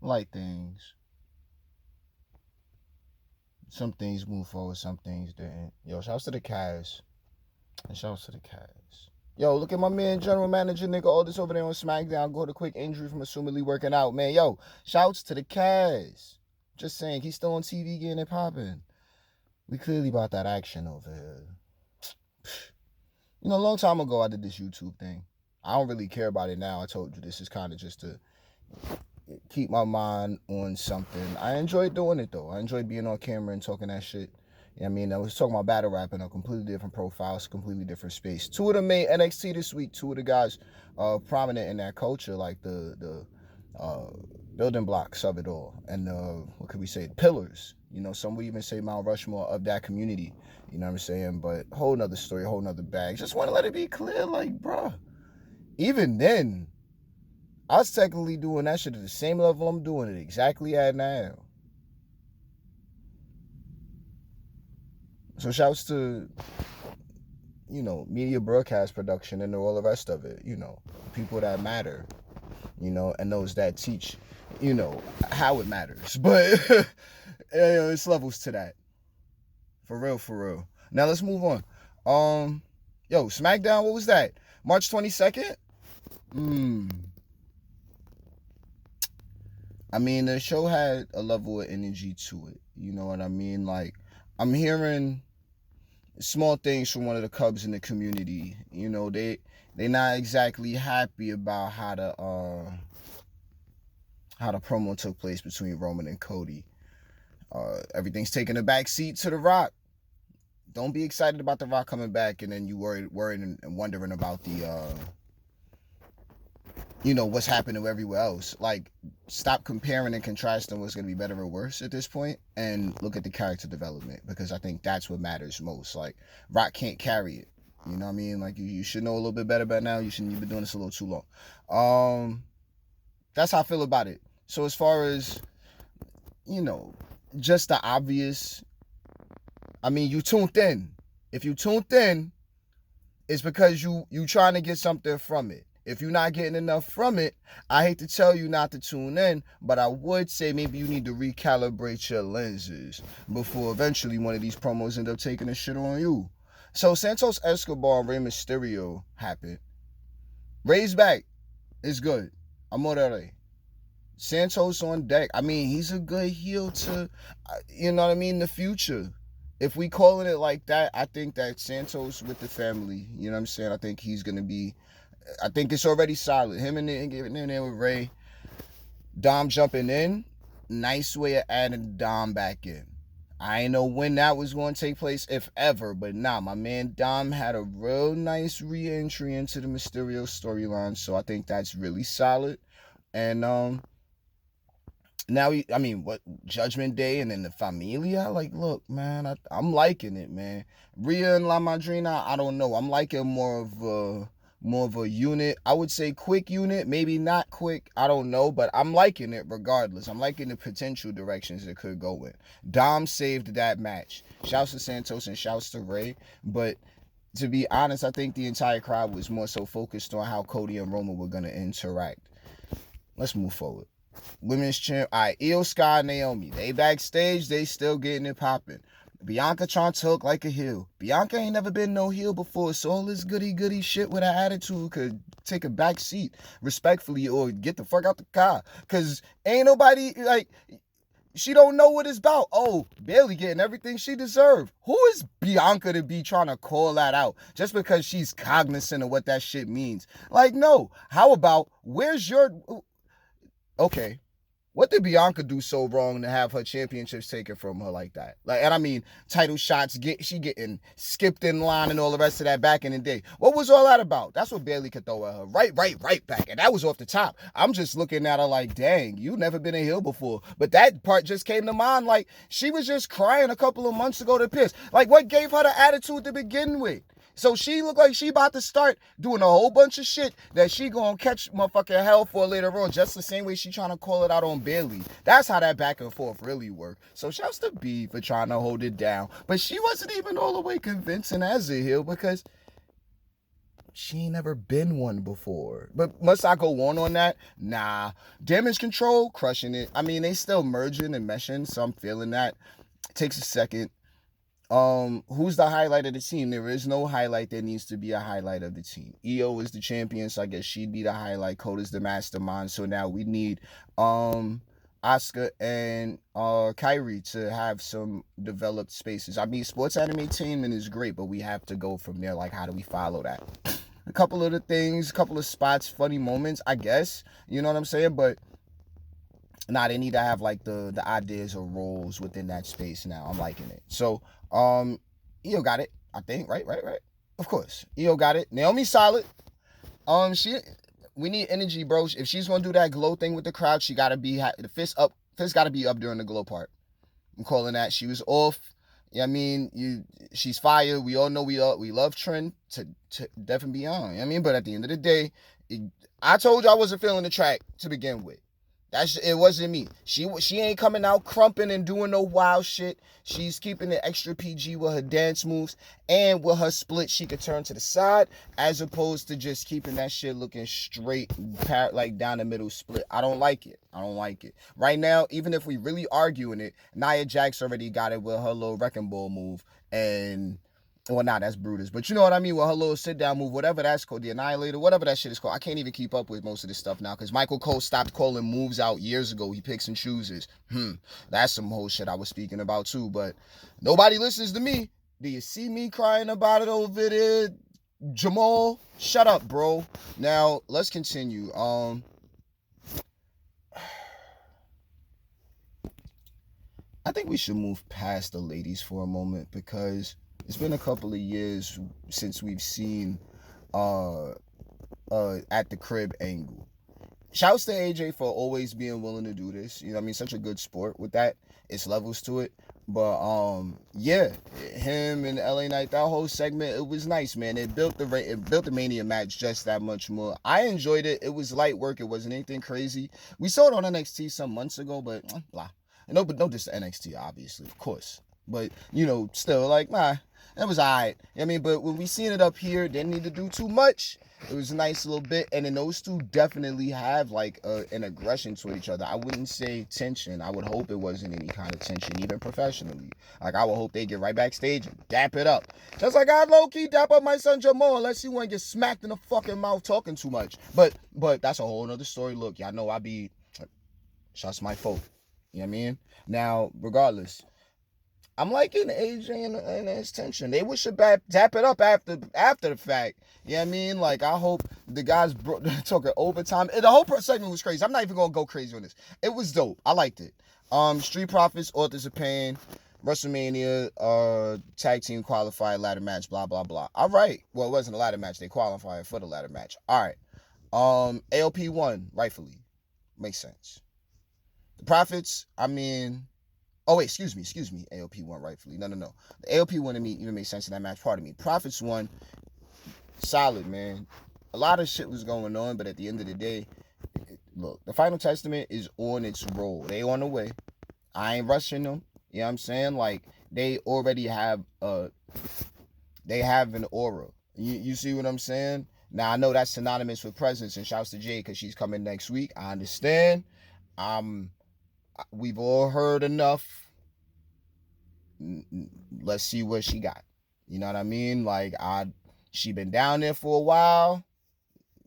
Light things. Some things move forward, some things didn't. Yo, shouts to the Cavs. And shouts to the Cavs. Yo, look at my man, general manager, nigga, all this over there on Smackdown. Got a quick injury from assumedly working out, man. Yo, shouts to the Cavs. Just saying, he's still on TV getting it popping. We clearly about that action over here. You know, a long time ago, I did this YouTube thing. I don't really care about it now. I told you this is kind of just to keep my mind on something. I enjoyed doing it, though. I enjoyed being on camera and talking that shit. I mean, I was talking about battle rap in a completely different profile, it's a completely different space. Two of them made NXT this week. Two of the guys prominent in that culture, like the building blocks of it all. And what could we say? Pillars. You know, some would even say Mount Rushmore of that community. You know what I'm saying? But whole nother story, whole nother bag. Just want to let it be clear, like, bruh. Even then, I was technically doing that shit at the same level I'm doing it exactly at now. So shouts to, you know, media broadcast production and all the rest of it, you know, people that matter, you know, and those that teach, you know, how it matters. But it's levels to that. For real, for real. Now let's move on. Yo, Smackdown, what was that? March 22nd? I mean, the show had a level of energy to it. You know what I mean? Like, I'm hearing small things from one of the Cubs in the community. You know, they're not exactly happy about how the promo took place between Roman and Cody. Everything's taking a back seat to The Rock. Don't be excited about The Rock coming back and then you worried and wondering about the you know, what's happening everywhere else. Like, stop comparing and contrasting what's going to be better or worse at this point and look at the character development, because I think that's what matters most. Like, Rock can't carry it. You know what I mean? Like, you should know a little bit better by now. You've been doing this a little too long. That's how I feel about it. So as far as, you know, just the obvious, I mean, you tuned in. If you tuned in, it's because you trying to get something from it. If you're not getting enough from it, I hate to tell you not to tune in, but I would say maybe you need to recalibrate your lenses before eventually one of these promos end up taking a shit on you. So Santos Escobar and Rey Mysterio happened. Rey's back. It's good. Amore. Santos on deck. I mean, he's a good heel to, you know what I mean, the future. If we calling it like that, I think that Santos with the family, you know what I'm saying? I think he's going to be, I think it's already solid. Him and getting in there with Ray. Dom jumping in. Nice way of adding Dom back in. I ain't know when that was going to take place, if ever. But nah, my man Dom had a real nice re-entry into the Mysterio storyline. So I think that's really solid. And now, what, Judgment Day and then the Familia? Like, look, man, I'm liking it, man. Rhea and La Madrina, I don't know. I'm liking more of a unit. I would say quick unit, maybe not quick, I don't know, but I'm liking it regardless. I'm liking the potential directions it could go in. Dom saved that match. Shouts to Santos and shouts to Ray, but to be honest, I think the entire crowd was more so focused on how Cody and Roman were going to interact. Let's move forward. Women's champ, all right, Io Sky and Naomi, they backstage, they still getting it popping. Bianca trying to look like a heel. Bianca ain't never been no heel before, so all this goody shit with her attitude could take a back seat respectfully or get the fuck out the car. Because ain't nobody, like, she don't know what it's about. Oh, Bayley getting everything she deserved. Who is Bianca to be trying to call that out just because she's cognizant of what that shit means? Like, no. How about, where's your... Okay, what did Bianca do so wrong to have her championships taken from her like that? Like, and I mean, title shots, she getting skipped in line and all the rest of that back in the day. What was all that about? That's what Bayley could throw at her. Right back. And that was off the top. I'm just looking at her like, dang, you never been a heel before. But that part just came to mind. Like, she was just crying a couple of months ago to piss. Like, what gave her the attitude to begin with? So she look like she about to start doing a whole bunch of shit that she gonna catch motherfucking hell for later on, just the same way she trying to call it out on Bayley. That's how that back and forth really worked. So shouts to B for trying to hold it down. But she wasn't even all the way convincing as a heel because she ain't never been one before. But must I go on that? Nah. Damage control, crushing it. I mean, they still merging and meshing, so I'm feeling that. It takes a second. Who's the highlight of the team? There is no highlight. There needs to be a highlight of the team. EO is the champion, so I guess she'd be the highlight. Coda's the mastermind. So now we need Asuka and Kyrie to have some developed spaces. I mean, sports entertainment is great, but we have to go from there. Like, how do we follow that? A couple of the things, a couple of spots, funny moments, I guess. You know what I'm saying? But nah, they need to have like the ideas or roles within that space now. I'm liking it. So, EO got it, I think. Right. Of course. EO got it. Naomi solid. We need energy, bro. If she's gonna do that glow thing with the crowd, she gotta be the fist up. Fist gotta be up during the glow part. I'm calling that. She was off. Yeah, I mean, she's fire. We all know we love Trent to definitely be on. You know what I mean, but at the end of the day, I told you I wasn't feeling the track to begin with. It wasn't me. She ain't coming out crumping and doing no wild shit. She's keeping it extra PG with her dance moves, and with her split, she could turn to the side as opposed to just keeping that shit looking straight, like down the middle split. I don't like it. Right now, even if we really arguing it, Nia Jax already got it with her little wrecking ball move, and well, nah, that's Brutus. But you know what I mean? With her little sit-down move, whatever that's called, the Annihilator, whatever that shit is called. I can't even keep up with most of this stuff now because Michael Cole stopped calling moves out years ago. He picks and chooses. That's some whole shit I was speaking about too. But nobody listens to me. Do you see me crying about it over there, Jamal? Shut up, bro. Now, let's continue. I think we should move past the ladies for a moment because it's been a couple of years since we've seen at the crib angle. Shouts to AJ for always being willing to do this. You know what I mean? Such a good sport with that. It's levels to it. But yeah, him and LA Knight, that whole segment, it was nice, man. It built the Mania match just that much more. I enjoyed it. It was light work. It wasn't anything crazy. We saw it on NXT some months ago, but blah. No, but no diss to NXT, obviously, of course. But, you know, still, like, nah, that was all right. I mean, but when we seen it up here, didn't need to do too much. It was a nice little bit. And then those two definitely have, like, an aggression toward each other. I wouldn't say tension. I would hope it wasn't any kind of tension, even professionally. Like, I would hope they get right backstage and dap it up. Just like I low-key dap up my son Jamal unless he want to get smacked in the fucking mouth talking too much. But that's a whole nother story. Look, y'all know I be... Shots my folk. You know what I mean? Now, regardless... I'm liking AJ and his tension. They should dap it up after the fact. You know what I mean? Like, I hope the guys took it overtime. The whole segment was crazy. I'm not even going to go crazy on this. It was dope. I liked it. Street Profits, Authors of Pain, WrestleMania, tag team qualifier, ladder match, blah, blah, blah. All right. Well, it wasn't a ladder match. They qualified for the ladder match. All right. ALP won, rightfully. Makes sense. The Profits, I mean... Oh, wait, excuse me. AOP won rightfully. No. The AOP won to me even made sense in that match. Pardon me. Profits won. Solid, man. A lot of shit was going on, but at the end of the day, look, the Final Testament is on its roll. They on the way. I ain't rushing them. You know what I'm saying? Like, they already have they have an aura. You see what I'm saying? Now, I know that's synonymous with presence, and shouts to Jay because she's coming next week. I understand. We've all heard enough. Let's see what she got. You know what I mean? Like, she been down there for a while.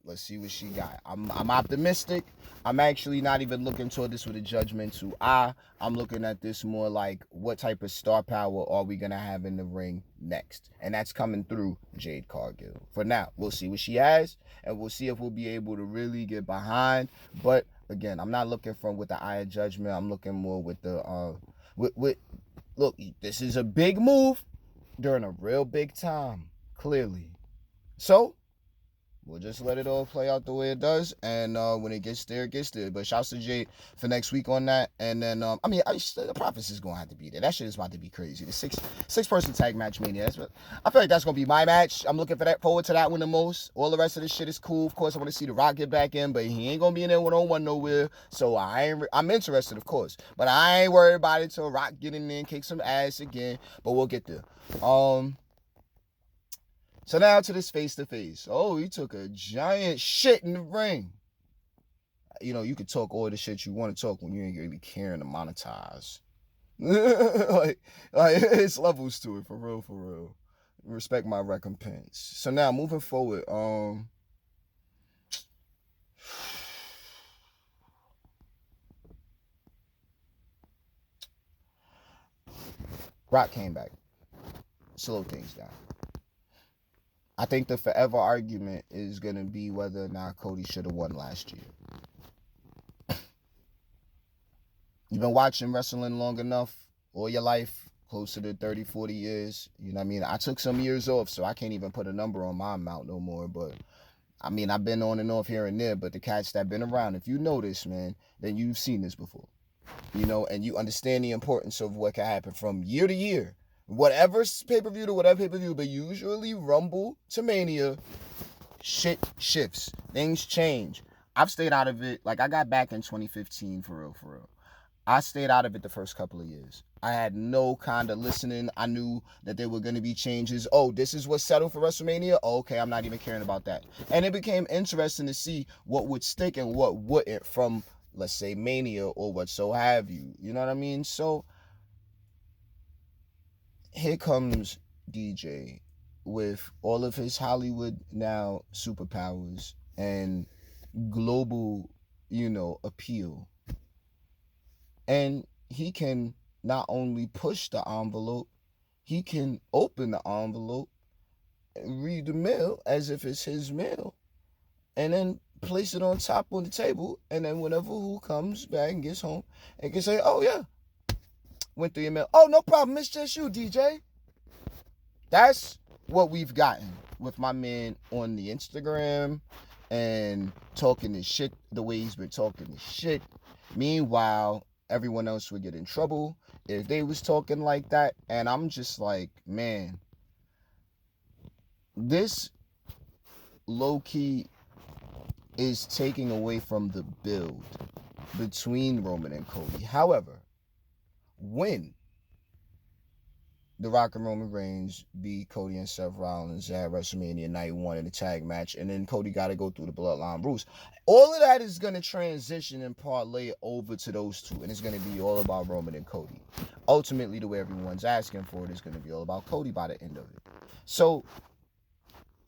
Let's see what she got. I'm optimistic. I'm actually not even looking toward this with a judgmental eye. I'm looking at this more like, what type of star power are we going to have in the ring next? And that's coming through Jade Cargill. For now, we'll see what she has, and we'll see if we'll be able to really get behind. But again, I'm not looking with the eye of judgment. I'm looking more with the look, this is a big move during a real big time, clearly. So we'll just let it all play out the way it does, and when it gets there, it gets there. But shouts to Jade for next week on that, and then the Profits is gonna have to be there. That shit is about to be crazy. The six person tag match mania. I feel like that's gonna be my match. I'm looking forward to that one the most. All the rest of this shit is cool. Of course, I want to see The Rock get back in, but he ain't gonna be in there 1-on-1 nowhere. So I'm interested, of course, but I ain't worried about it till Rock get in there and kick some ass again. But we'll get there. So now to this face to face. Oh, he took a giant shit in the ring. You know, you could talk all the shit you want to talk when you ain't really caring to monetize. like it's levels to it, for real, for real. Respect my recompense. So now moving forward, Rock came back, slow things down. I think the forever argument is gonna be whether or not Cody should have won last year. You've been watching wrestling long enough, all your life, closer to 30, 40 years. You know what I mean? I took some years off, so I can't even put a number on my amount no more. But I mean, I've been on and off here and there. But the cats that been around, if you know this, man, then you've seen this before. You know, and you understand the importance of what can happen from year to year. Whatever pay-per-view to whatever pay-per-view, but usually Rumble to Mania, shit shifts. Things change. I've stayed out of it. Like, I got back in 2015, for real, for real. I stayed out of it the first couple of years. I had no kind of listening. I knew that there were going to be changes. Oh, this is what's settled for WrestleMania? Oh, okay, I'm not even caring about that. And it became interesting to see what would stick and what wouldn't from, let's say, Mania or what so have you. You know what I mean? So here comes DJ with all of his Hollywood now superpowers and global, appeal. And he can not only push the envelope, he can open the envelope and read the mail as if it's his mail, and then place it on top on the table. And then whenever who comes back and gets home and can say, oh yeah, went through your mail. Oh, no problem. It's just you, DJ. That's what we've gotten with my man on the Instagram and talking this shit the way he's been talking this shit. Meanwhile, everyone else would get in trouble if they was talking like that. And I'm just like, man, this low-key is taking away from the build between Roman and Cody. However, when The Rock and Roman Reigns beat Cody and Seth Rollins at WrestleMania Night 1 in a tag match, and then Cody got to go through the Bloodline rules. All of that is going to transition and parlay over to those two, and it's going to be all about Roman and Cody. Ultimately, the way everyone's asking for it is going to be all about Cody by the end of it. So,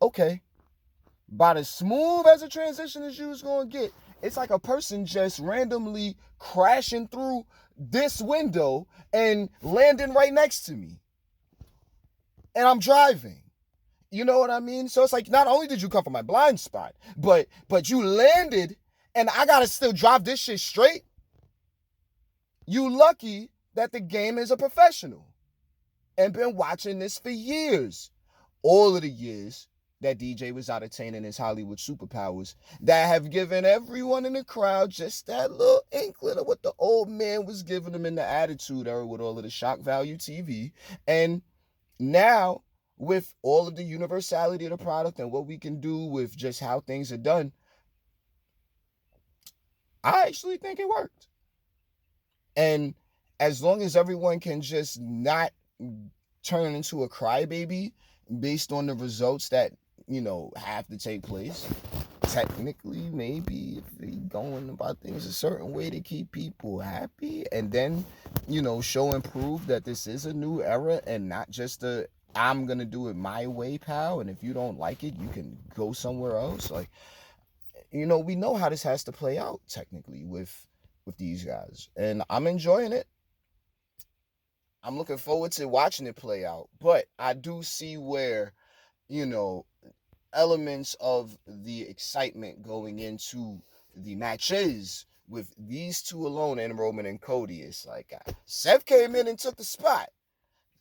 okay, about as smooth as a transition as you was going to get, it's like a person just randomly crashing through this window and landing right next to me. And I'm driving. You know what I mean? So it's like, not only did you come from my blind spot, but you landed and I gotta still drive this shit straight. You lucky that the game is a professional and been watching this for years. All of the years that DJ was out attaining his Hollywood superpowers that have given everyone in the crowd just that little inkling of what the old man was giving them in the Attitude Era with all of the shock value TV. And now, with all of the universality of the product and what we can do with just how things are done, I actually think it worked. And as long as everyone can just not turn into a crybaby based on the results that, have to take place, technically, maybe if they going about things a certain way to keep people happy, and then, show and prove that this is a new era and not just I'm gonna do it my way, pal, and if you don't like it, you can go somewhere else. Like, we know how this has to play out technically with these guys, and I'm enjoying it. I'm looking forward to watching it play out, but I do see where, elements of the excitement going into the matches with these two alone and Roman and Cody. It's like Seth came in and took the spot.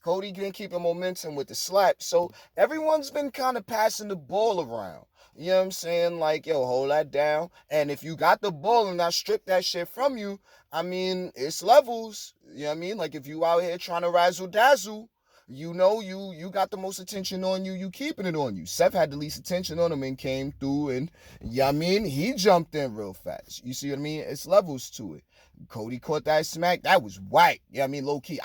Cody didn't keep the momentum with the slap. So everyone's been kind of passing the ball around. You know what I'm saying? Like, yo, hold that down. And if you got the ball and I strip that shit from you, I mean, it's levels. You know what I mean? Like, if you out here trying to razzle dazzle, you got the most attention on you, you keeping it on you. Seth had the least attention on him and came through, and he jumped in real fast. You see what I mean? It's levels to it. Cody caught that smack. That was whack. Low key.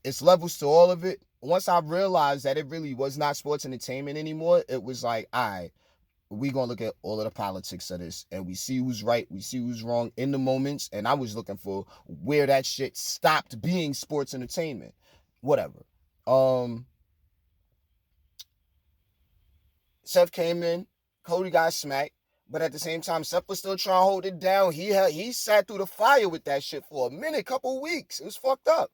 It's levels to all of it. once I realized that it really was not sports entertainment anymore, it was like, all right, we gonna look at all of the politics of this, and we see who's right, we see who's wrong in the moments. And I was looking for where that shit stopped being sports entertainment. Whatever. Um, Seth came in, Cody got smacked, but at the same time, Seth was still trying to hold it down. He sat through the fire with that shit for a minute, couple weeks. It was fucked up.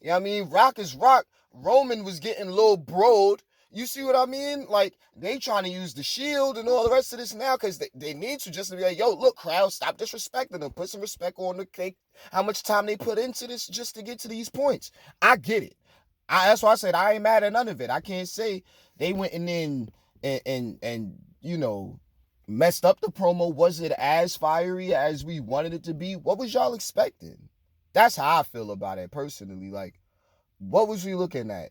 You know what I mean? Rock is rock. Roman was getting a little broed. You see what I mean? Like, they trying to use the shield and all the rest of this now because they need to just be like, yo, look, crowd, stop disrespecting them. Put some respect on the cake. How much time they put into this just to get to these points. I get it. That's why I said I ain't mad at none of it. I can't say they went in and you know, messed up the promo. Was it as fiery as we wanted it to be? What was y'all expecting? That's how I feel about it personally. Like, what was we looking at?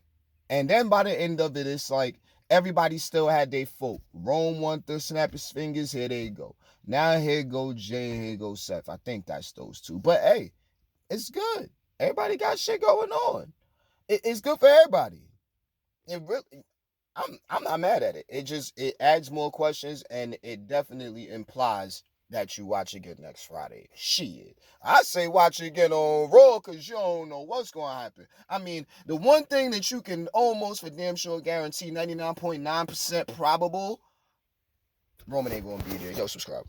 And then by the end of it, it's like everybody still had their folk. Rome wanted to snap his fingers. Here they go. Now here go Jay, here go Seth. I think that's those two. But hey, it's good. Everybody got shit going on. It's good for everybody. It really, I'm not mad at it. It adds more questions, and it definitely implies that you watch again next Friday. Shit. I say watch it again on Raw because you don't know what's going to happen. I mean, the one thing that you can almost for damn sure guarantee 99.9% probable, Roman ain't going to be there. Yo, subscribe.